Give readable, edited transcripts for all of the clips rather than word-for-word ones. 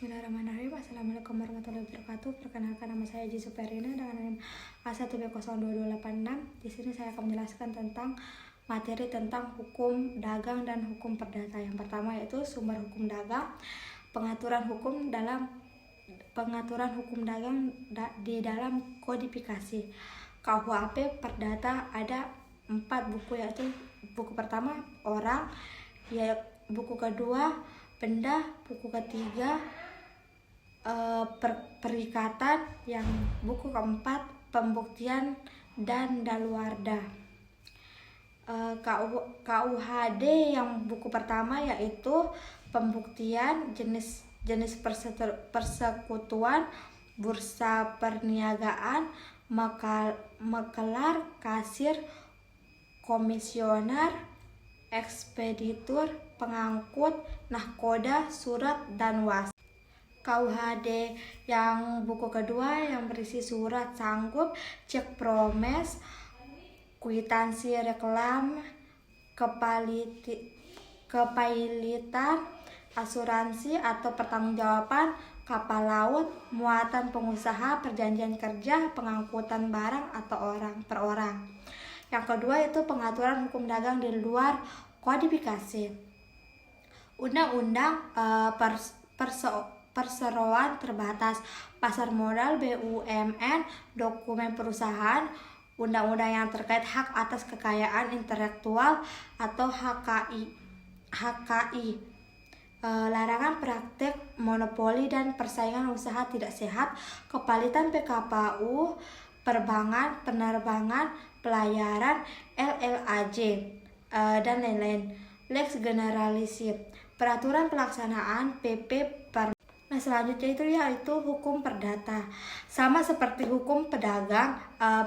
Bismillahirrahmanirrahim. Assalamualaikum warahmatullahi wabarakatuh. Perkenalkan, nama saya Ji Superina dengan NIM A1B02286. Di sini saya akan menjelaskan tentang materi tentang hukum dagang dan hukum perdata. Yang pertama yaitu sumber hukum dagang, pengaturan hukum dagang di dalam kodifikasi. KUHP Perdata ada 4 buku, yaitu buku pertama orang, ya buku kedua benda, buku ketiga perikatan, yang buku keempat pembuktian dan daluarda. KUHD yang buku pertama yaitu pembuktian, jenis persekutuan, bursa perniagaan, makelar, kasir, komisioner, ekspeditur, pengangkut, nahkoda, surat, dan was. KUHD yang buku kedua yang berisi surat sanggup, cek promes, kwitansi reklam, kepailitan, asuransi atau pertanggungjawaban kapal laut, muatan pengusaha, perjanjian kerja, pengangkutan barang atau orang per orang. Yang kedua itu pengaturan hukum dagang di luar kodifikasi. Undang-undang perseroan terbatas, pasar modal, BUMN, dokumen perusahaan, undang-undang yang terkait hak atas kekayaan intelektual atau HKI, larangan praktek monopoli dan persaingan usaha tidak sehat, kepalitan PKPU, perbankan, penerbangan, pelayaran, LLAJ, dan lain-lain. Lex generalisir, peraturan pelaksanaan PP. Nah, selanjutnya itu yaitu hukum perdata. Sama seperti hukum pedagang,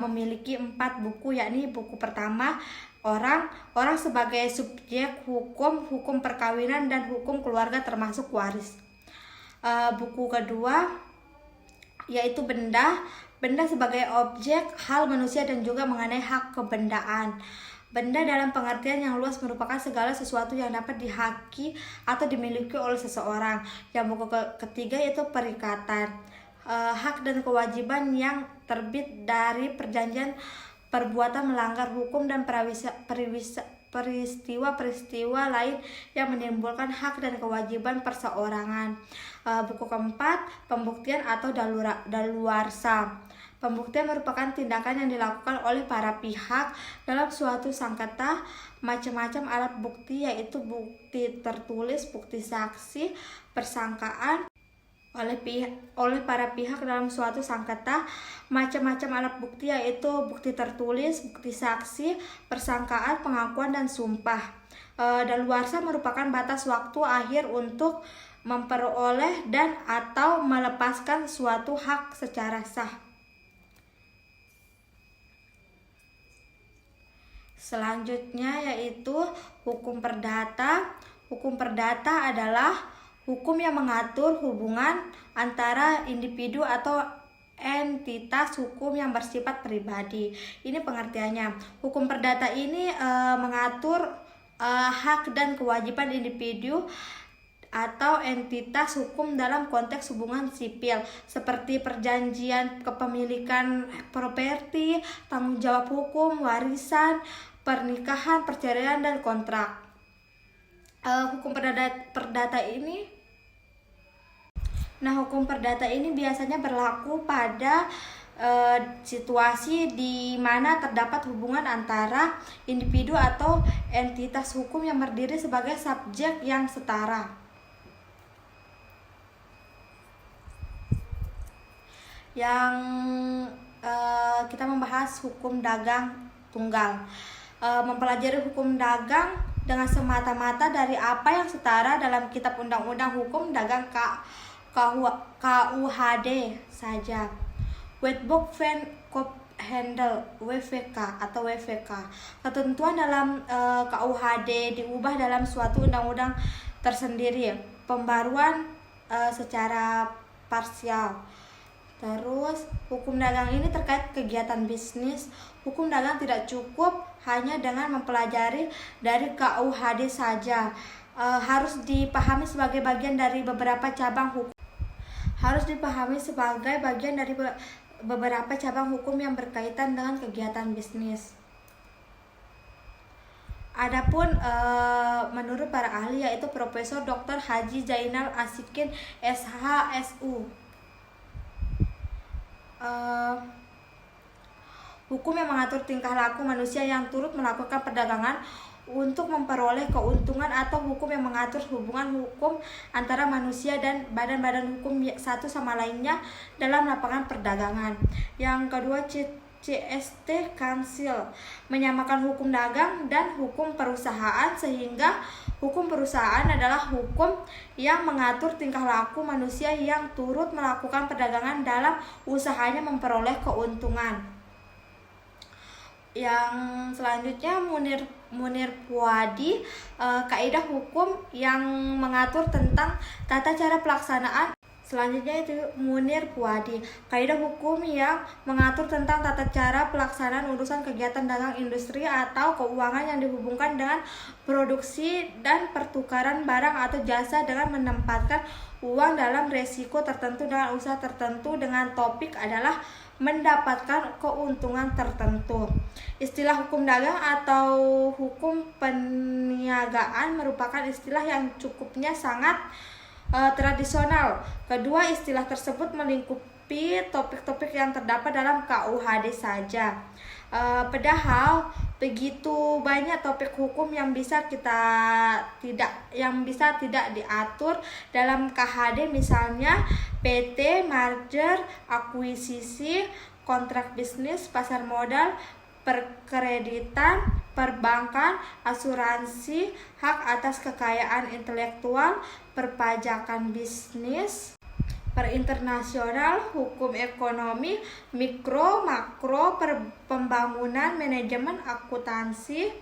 memiliki 4 buku, yakni buku pertama orang sebagai subjek hukum perkawinan dan hukum keluarga termasuk waris. Buku kedua yaitu benda sebagai objek, hal manusia dan juga mengenai hak kebendaan. Benda dalam pengertian yang luas merupakan segala sesuatu yang dapat dihaki atau dimiliki oleh seseorang. Yang buku ketiga yaitu perikatan, hak dan kewajiban yang terbit dari perjanjian, perbuatan melanggar hukum dan peristiwa-peristiwa lain yang menimbulkan hak dan kewajiban perseorangan. Buku keempat pembuktian atau daluarsa. Pembuktian merupakan tindakan yang dilakukan oleh para pihak dalam suatu sengketa. Macam-macam alat bukti yaitu bukti tertulis, bukti saksi, persangkaan oleh para pihak dalam suatu sengketa. Macam-macam alat bukti yaitu bukti tertulis, bukti saksi, persangkaan, pengakuan, dan sumpah. Daluarsa merupakan batas waktu akhir untuk memperoleh dan atau melepaskan suatu hak secara sah. Selanjutnya yaitu hukum perdata. Hukum perdata adalah hukum yang mengatur hubungan antara individu atau entitas hukum yang bersifat pribadi. Ini pengertiannya. Hukum perdata ini mengatur hak dan kewajiban individu atau entitas hukum dalam konteks hubungan sipil seperti perjanjian kepemilikan properti, tanggung jawab hukum, warisan, pernikahan, perceraian, dan kontrak. Hukum perdata ini biasanya berlaku pada situasi di mana terdapat hubungan antara individu atau entitas hukum yang berdiri sebagai subjek yang setara. Yang kita membahas hukum dagang tunggal. Mempelajari hukum dagang dengan semata-mata dari apa yang setara dalam kitab undang-undang hukum dagang KUHD saja. Wetbook Van Cop Handle WVK atau WVK. Ketentuan dalam KUHD diubah dalam suatu undang-undang tersendiri, pembaruan secara parsial. Terus hukum dagang ini terkait kegiatan bisnis. Hukum dagang tidak cukup hanya dengan mempelajari dari KUHD saja, harus dipahami sebagai bagian dari beberapa cabang hukum. harus dipahami sebagai bagian dari beberapa cabang hukum yang berkaitan dengan kegiatan bisnis. Adapun menurut para ahli, yaitu Profesor Dr. Haji Zainal Asikin SHSU, hukum yang mengatur tingkah laku manusia yang turut melakukan perdagangan untuk memperoleh keuntungan, atau hukum yang mengatur hubungan hukum antara manusia dan badan-badan hukum satu sama lainnya dalam lapangan perdagangan. Yang kedua, CST Council menyamakan hukum dagang dan hukum perusahaan, sehingga hukum perusahaan adalah hukum yang mengatur tingkah laku manusia yang turut melakukan perdagangan dalam usahanya memperoleh keuntungan. Yang selanjutnya, Munir Puadi, kaidah hukum yang mengatur tentang tata cara pelaksanaan. Selanjutnya itu Munir Puadi, kaidah hukum yang mengatur tentang tata cara pelaksanaan urusan kegiatan dagang industri atau keuangan yang dihubungkan dengan produksi dan pertukaran barang atau jasa dengan menempatkan uang dalam resiko tertentu dengan usaha tertentu, dengan topik adalah mendapatkan keuntungan tertentu. Istilah hukum dagang atau hukum perniagaan merupakan istilah yang cukupnya sangat tradisional. Kedua istilah tersebut melingkupi topik-topik yang terdapat dalam KUHD saja. Padahal begitu banyak topik hukum yang bisa tidak diatur dalam KHD, misalnya PT, merger, akuisisi, kontrak bisnis, pasar modal, perkreditan, perbankan, asuransi, hak atas kekayaan intelektual, perpajakan bisnis, perinternasional, hukum ekonomi, mikro, makro, pembangunan, manajemen, akuntansi.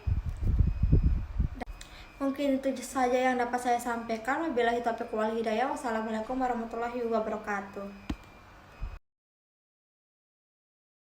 Mungkin itu saja yang dapat saya sampaikan. Wabillahi taufiq wal hidayah. Wassalamualaikum warahmatullahi wabarakatuh.